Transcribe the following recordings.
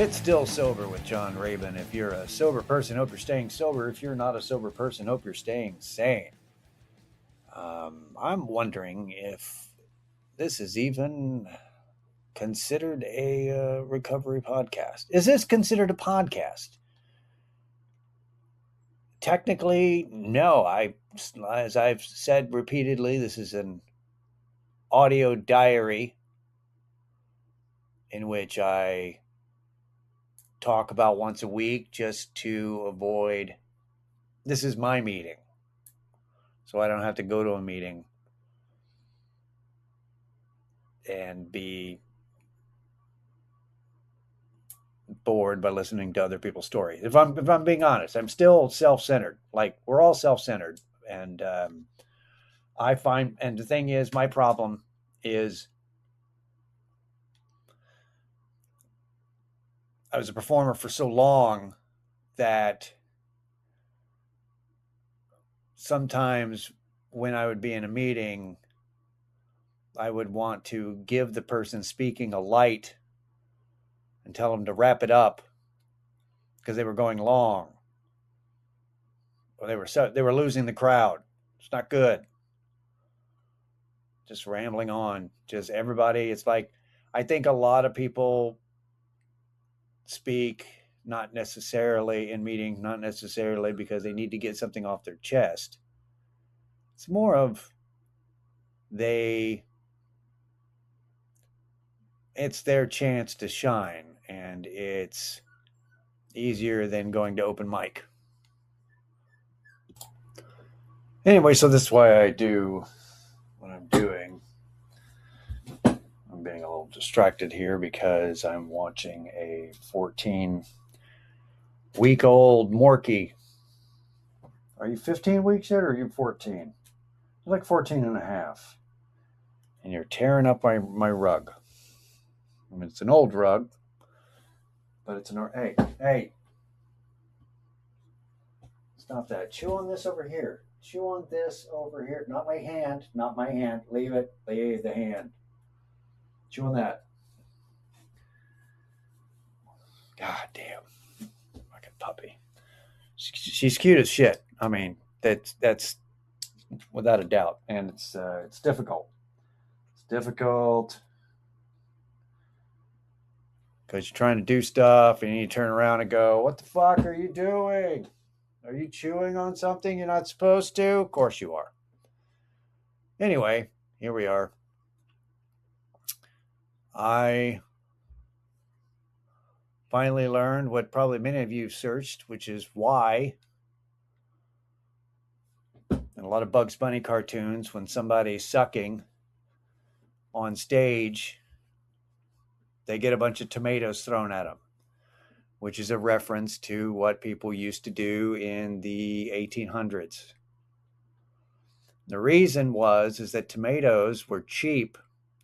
It's Still Sober with John Rabin. If you're a sober person, hope you're staying sober. If you're not a sober person, hope you're staying sane. I'm wondering if this is even considered a recovery podcast. Is this considered a podcast? Technically, no. As I've said repeatedly, this is an audio diary in which I talk about once a week just to avoid. This is my meeting, so I don't have to go to a meeting and be bored by listening to other people's stories. If I'm being honest, I'm still self-centered. Like, we're all self-centered, and I find. And the thing is, my problem is, I was a performer for so long that sometimes when I would be in a meeting, I would want to give the person speaking a light and tell them to wrap it up because they were going long, or they were losing the crowd. It's not good. Just rambling on. Just everybody. It's like, I think a lot of people speak not necessarily in meetings, not necessarily because they need to get something off their chest. It's more of it's their chance to shine, and it's easier than going to open mic. Anyway, so this is why I do what I'm doing. I'm being a little distracted here because I'm watching a 14-week-old Morkie. Are you 15 weeks yet, or are you 14? You're like 14 and a half. And you're tearing up my rug. I mean, it's an old rug, but it's hey. Stop that. Chew on this over here. Chew on this over here. Not my hand. Leave it. Leave the hand. Chew on that. God damn. Fucking puppy. She's cute as shit. I mean, that's without a doubt. And it's difficult. It's difficult because you're trying to do stuff and you turn around and go, what the fuck are you doing? Are you chewing on something you're not supposed to? Of course you are. Anyway, here we are. I finally learned what probably many of you searched, which is why in a lot of Bugs Bunny cartoons, when somebody's sucking on stage, they get a bunch of tomatoes thrown at them, which is a reference to what people used to do in the 1800s. The reason is that tomatoes were cheap,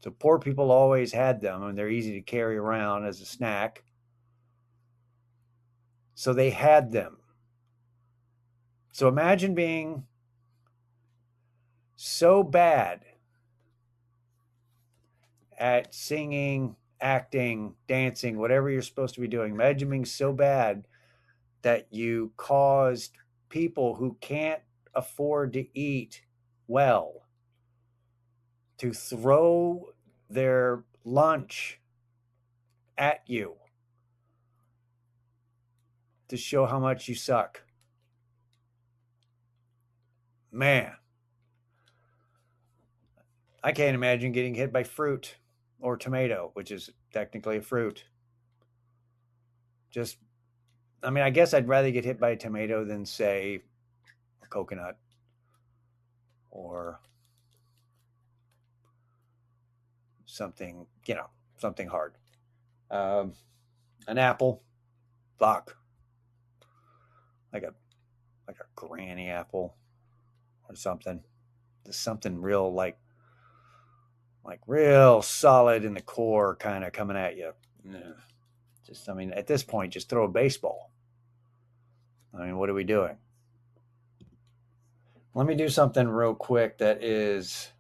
so poor people always had them, and they're easy to carry around as a snack. So they had them. So imagine being so bad at singing, acting, dancing, whatever you're supposed to be doing. Imagine being so bad that you caused people who can't afford to eat well to throw their lunch at you to show how much you suck. Man, I can't imagine getting hit by fruit or tomato, which is technically a fruit. I guess I'd rather get hit by a tomato than, say, a coconut or something, something hard. An apple, fuck. Like a granny apple or something. Just something real, like real solid in the core, kind of coming at you. At this point, just throw a baseball. What are we doing? Let me do something real quick that is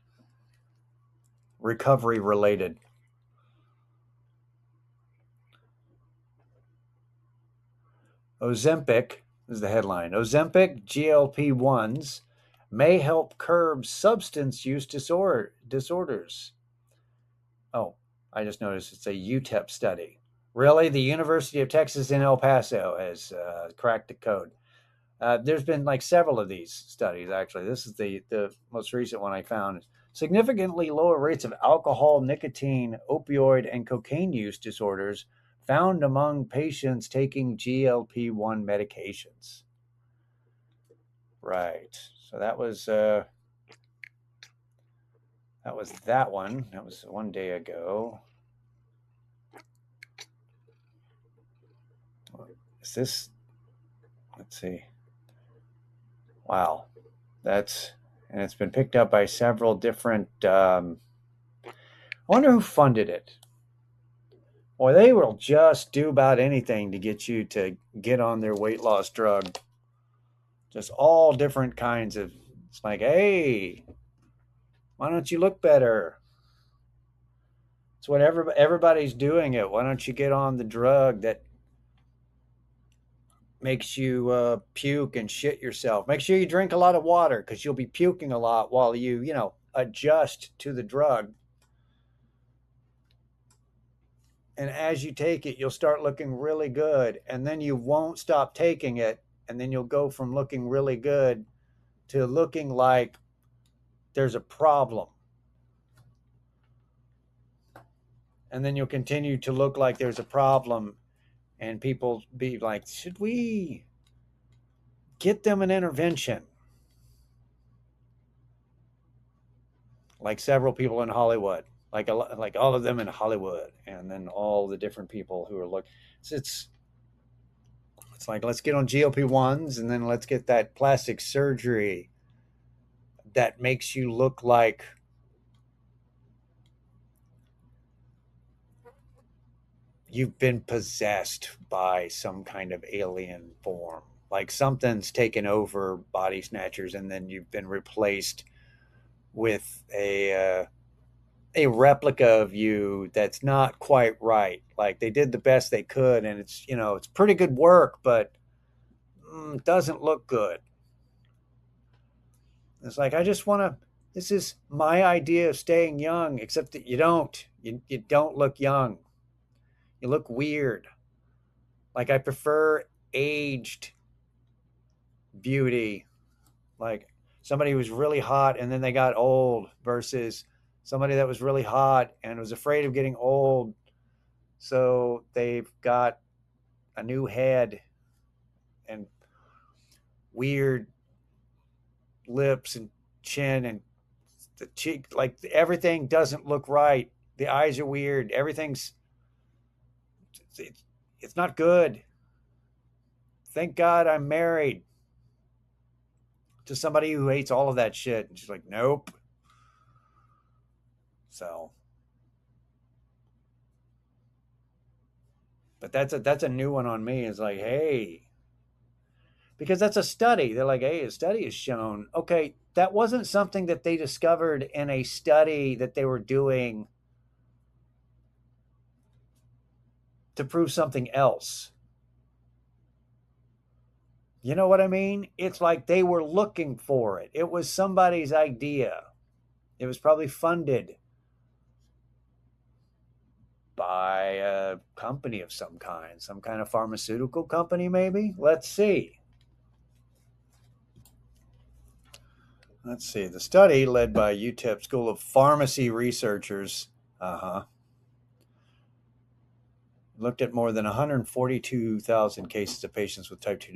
recovery related. Ozempic is the headline. Ozempic GLP-1s may help curb substance use disorders. Oh, I just noticed it's a UTEP study. Really? The University of Texas in El Paso has cracked the code. There's been like several of these studies, actually. This is the most recent one I found. Significantly lower rates of alcohol, nicotine, opioid, and cocaine use disorders found among patients taking GLP-1 medications. Right. So that was that one. That was one day ago. Is this? Let's see. Wow, and it's been picked up by several different. I wonder who funded it. Boy, they will just do about anything to get you to get on their weight loss drug. Just all different kinds of. It's like, hey, why don't you look better? It's what everybody's doing it. Why don't you get on the drug that makes you puke and shit yourself? Make sure you drink a lot of water because you'll be puking a lot while you adjust to the drug. And as you take it, you'll start looking really good. And then you won't stop taking it. And then you'll go from looking really good to looking like there's a problem. And then you'll continue to look like there's a problem. And people be like, should we get them an intervention? Like several people in Hollywood, like all of them in Hollywood, and then all the different people who are looking. It's like, let's get on GLP-1s, and then let's get that plastic surgery that makes you look like you've been possessed by some kind of alien form. Like something's taken over body snatchers, and then you've been replaced with a replica of you that's not quite right. Like they did the best they could, and it's pretty good work, but doesn't look good. It's like I just want to. This is my idea of staying young, except that you don't. You don't look young. You look weird. Like I prefer aged beauty, like somebody who was really hot and then they got old versus somebody that was really hot and was afraid of getting old, so they've got a new head and weird lips and chin and the cheek, like everything doesn't look right. The eyes are weird. Everything's it's, it's not good. Thank God I'm married to somebody who hates all of that shit. And she's like, nope. So, but that's a new one on me. It's like, hey, because that's a study. They're like, hey, a study has shown. Okay, that wasn't something that they discovered in a study that they were doing to prove something else. You know what I mean? It's like they were looking for it. It was somebody's idea. It was probably funded by a company of some kind of pharmaceutical company, maybe. Let's see. The study led by UTEP School of Pharmacy researchers looked at more than 142,000 cases of patients with type 2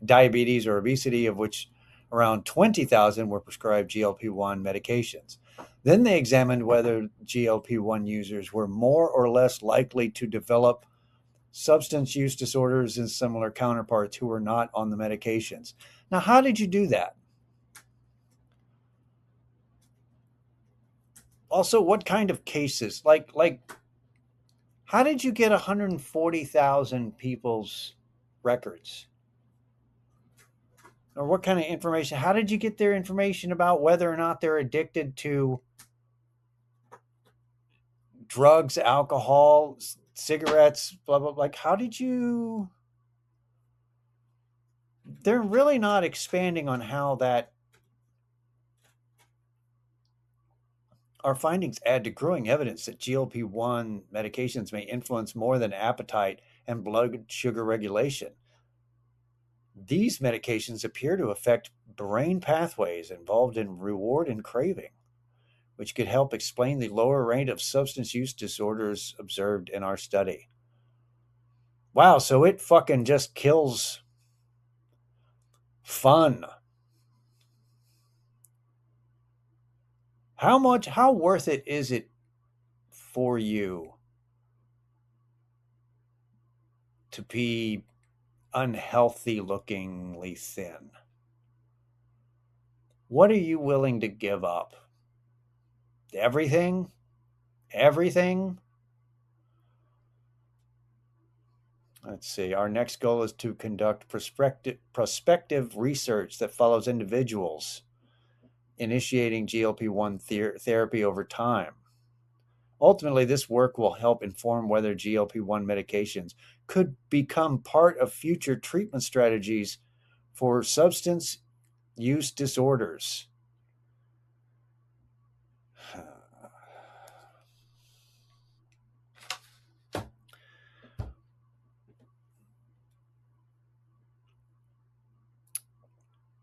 diabetes or obesity, of which around 20,000 were prescribed GLP-1 medications. Then they examined whether GLP-1 users were more or less likely to develop substance use disorders than similar counterparts who were not on the medications. Now, how did you do that? Also, what kind of cases? Like how did you get 140,000 people's records? Or what kind of information? How did you get their information about whether or not they're addicted to drugs, alcohol, cigarettes, blah, blah, like, how did you, they're really not expanding on how that, our findings add to growing evidence that GLP-1 medications may influence more than appetite and blood sugar regulation. These medications appear to affect brain pathways involved in reward and craving, which could help explain the lower rate of substance use disorders observed in our study. Wow, so it fucking just kills fun. How worth it is it for you to be unhealthy lookingly thin? What are you willing to give up? Everything? Everything? Let's see. Our next goal is to conduct prospective research that follows individuals initiating GLP-1 therapy over time. Ultimately, this work will help inform whether GLP-1 medications could become part of future treatment strategies for substance use disorders.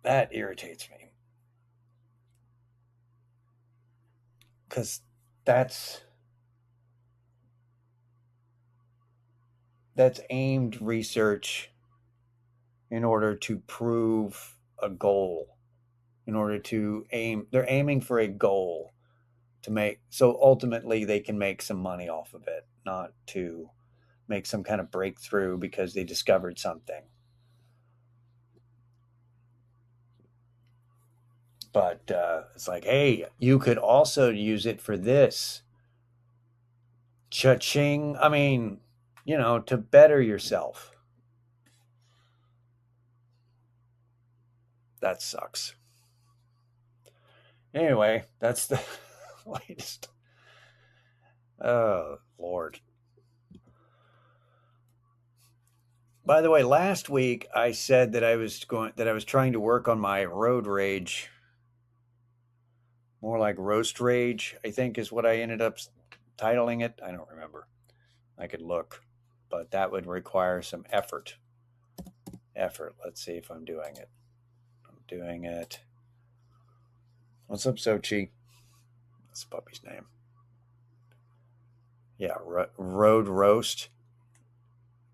That irritates me. Because that's aimed research in order to prove a goal, they're aiming for a goal to make, so ultimately they can make some money off of it, not to make some kind of breakthrough because they discovered something. But it's like, hey, you could also use it for this. Cha-ching. I mean, to better yourself. That sucks. Anyway, that's the latest. Oh, Lord. By the way, last week I said that I was trying to work on my road rage. More like roast rage, I think is what I ended up titling it. I don't remember. I could look, but that would require some effort. Let's see if I'm doing it. I'm doing it. What's up, Sochi? That's the puppy's name. Yeah, road roast,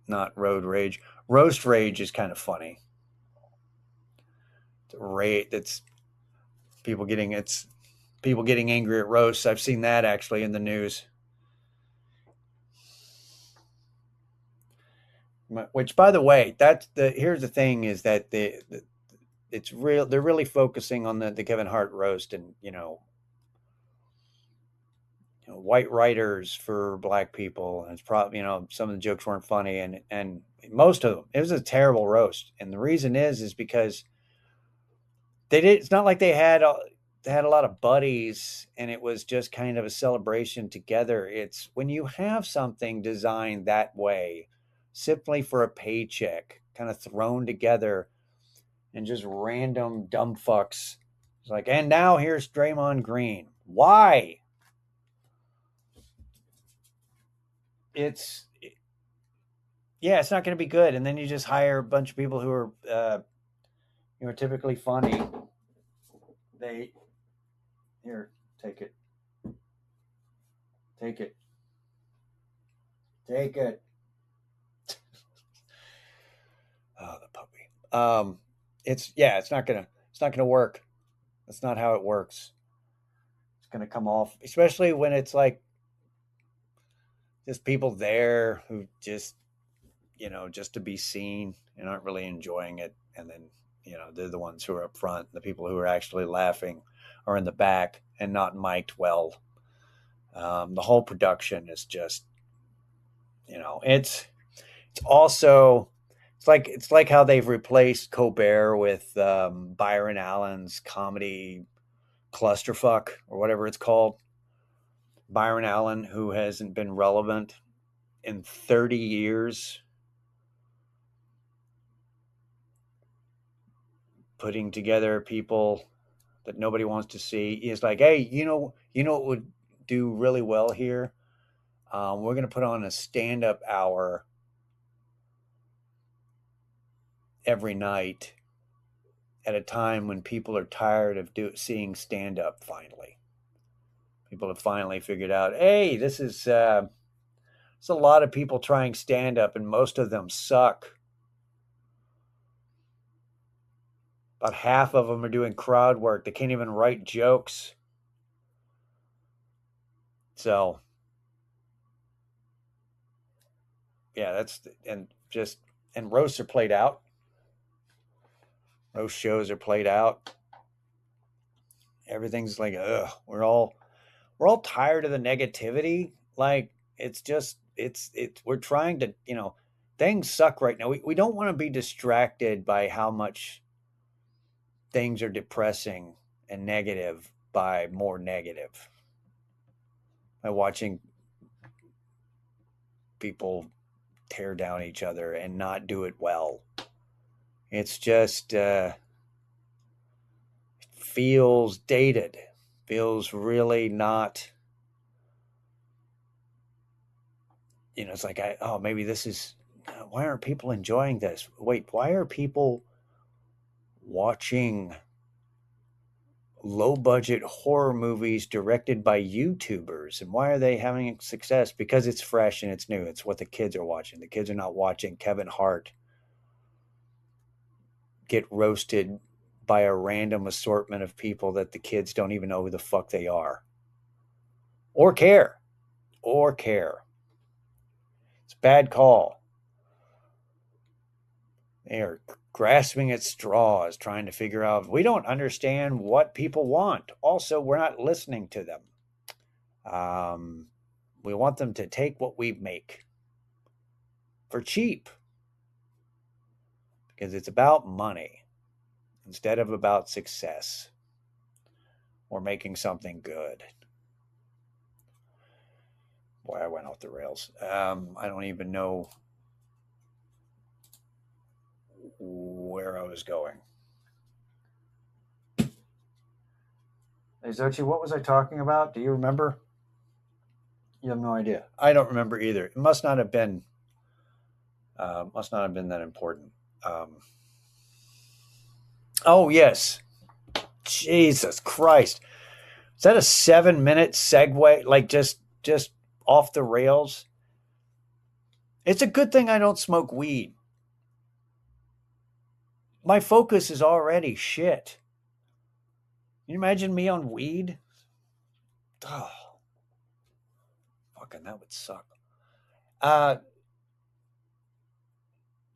not road rage. Roast rage is kind of funny. It's people getting angry at roasts. I've seen that actually in the news. Which, by the way, here's the thing: is that it's real. They're really focusing on the Kevin Hart roast, and white writers for black people, and it's probably some of the jokes weren't funny, and most of them, it was a terrible roast, and the reason is because it's not like they had a lot of buddies and it was just kind of a celebration together. It's when you have something designed that way simply for a paycheck, kind of thrown together, and just random dumb fucks. It's like, and now here's Draymond Green. Why? It's not going to be good. And then you just hire a bunch of people who are typically funny. Here, take it. Take it. Take it. Oh, the puppy. It's not gonna work. That's not how it works. It's gonna come off, especially when it's like just people there who just just to be seen and aren't really enjoying it, and then they're the ones who are up front. The people who are actually laughing are in the back and not mic'd well. The whole production is just it's also it's like how they've replaced Colbert with Byron Allen's comedy clusterfuck or whatever it's called. Byron Allen, who hasn't been relevant in 30 years putting together people that nobody wants to see. Is like, hey, what would do really well here? We're going to put on a stand-up hour every night at a time when people are tired of seeing stand-up. Finally, people have finally figured out, hey, this is there's a lot of people trying stand-up, and most of them suck. About half of them are doing crowd work. They can't even write jokes. So, yeah, and roasts are played out. Roast shows are played out. Everything's like, ugh, we're all tired of the negativity. Like, we're trying to, things suck right now. We don't want to be distracted by how much things are depressing and negative by more negative. By watching people tear down each other and not do it well. It's just feels dated, feels really not. It's like maybe this is. Why aren't people enjoying this? Wait, why are people watching low budget horror movies directed by YouTubers? And why are they having success? Because it's fresh and it's new. It's what the kids are watching. The kids are not watching Kevin Hart get roasted by a random assortment of people that the kids don't even know who the fuck they are or care. It's a bad call. They are grasping at straws, trying to figure out. We don't understand what people want. Also, we're not listening to them. We want them to take what we make for cheap because it's about money instead of about success or making something good. Boy, I went off the rails. I don't even know where I was going. Hey, Zochi, what was I talking about? Do you remember? You have no idea. I don't remember either. It must not have been that important. Oh yes, Jesus Christ! Is that a 7-minute segue? Like just off the rails? It's a good thing I don't smoke weed. My focus is already shit. Can you imagine me on weed? Oh, fucking that would suck.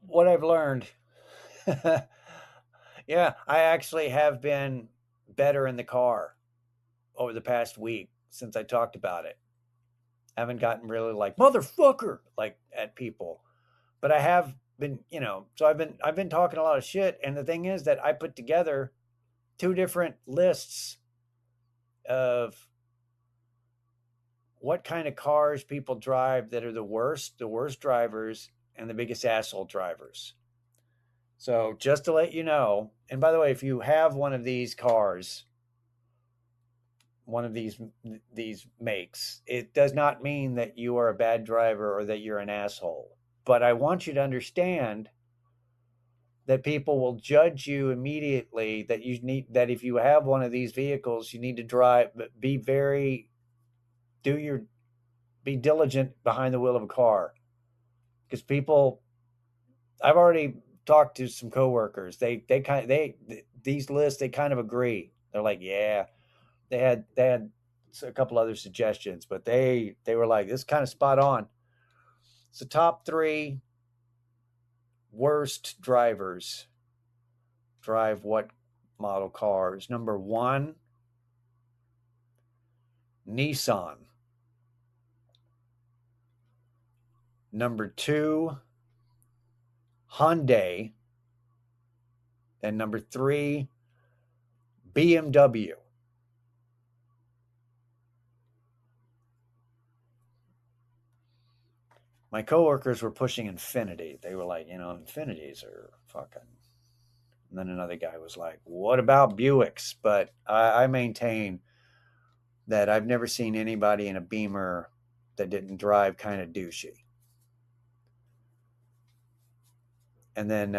What I've learned. Yeah, I actually have been better in the car over the past week since I talked about it. I haven't gotten really like motherfucker like at people, but I have been, so I've been talking a lot of shit. And the thing is that I put together two different lists of what kind of cars people drive that are the worst drivers and the biggest asshole drivers. So just to let you know, and by the way, if you have one of these cars, one of these makes, it does not mean that you are a bad driver or that you're an asshole. But I want you to understand that people will judge you immediately, that if you have one of these vehicles, you need to drive, be diligent behind the wheel of a car. Because I've already talked to some coworkers. These lists, they kind of agree. They're like, yeah, they had a couple other suggestions, but they were like, this is kind of spot on. It's the top 3 worst drivers drive what model cars. Number 1, Nissan. Number 2, Hyundai. And number 3, BMW. my coworkers were pushing Infinity. They were like, Infinities are fucking. And then another guy was like, what about Buicks? But I maintain that I've never seen anybody in a Beamer that didn't drive kind of douchey. And then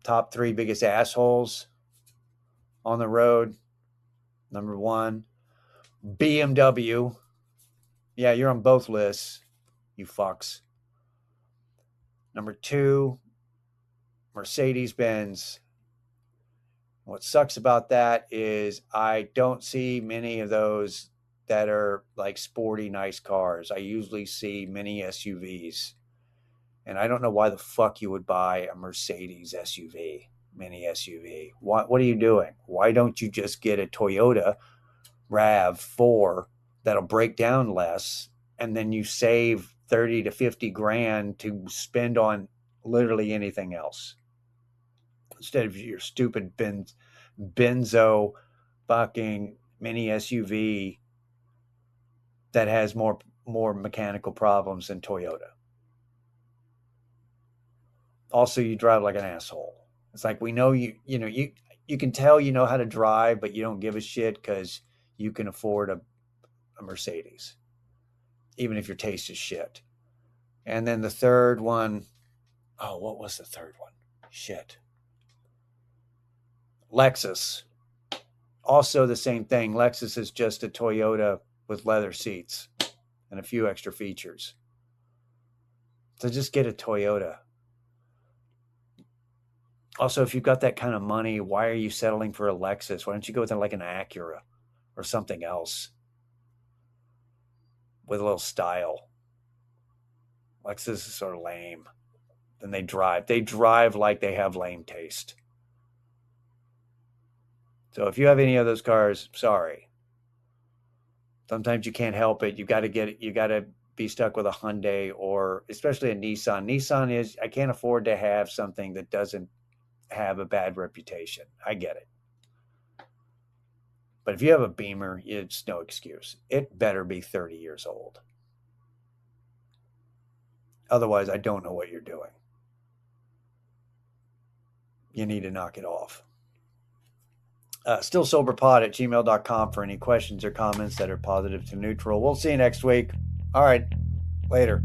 top 3 biggest assholes on the road. Number 1, BMW. Yeah, you're on both lists, you fucks. Number 2, Mercedes-Benz. What sucks about that is I don't see many of those that are like sporty, nice cars. I usually see mini SUVs. And I don't know why the fuck you would buy a Mercedes SUV, mini SUV. What are you doing? Why don't you just get a Toyota RAV4 that'll break down less, and then you save 30 to 50 grand to spend on literally anything else instead of your stupid benzo fucking mini SUV that has more mechanical problems than Toyota. Also, you drive like an asshole. It's like, we know you can tell you know how to drive, but you don't give a shit because you can afford a Mercedes, even if your taste is shit. And then the third one, what was the third one? Shit. Lexus. Also the same thing. Lexus is just a Toyota with leather seats and a few extra features. So just get a Toyota. Also, if you've got that kind of money, why are you settling for a Lexus? Why don't you go with like an Acura or something else with a little style? Lexus is sort of lame. Then they drive like they have lame taste. So if you have any of those cars, sorry. Sometimes you can't help it. You got to be stuck with a Hyundai or especially a Nissan. Nissan is, I can't afford to have something that doesn't have a bad reputation. I get it. But if you have a Beamer, it's no excuse. It better be 30 years old. Otherwise, I don't know what you're doing. You need to knock it off. Stillsoberpod@gmail.com for any questions or comments that are positive to neutral. We'll see you next week. All right. Later.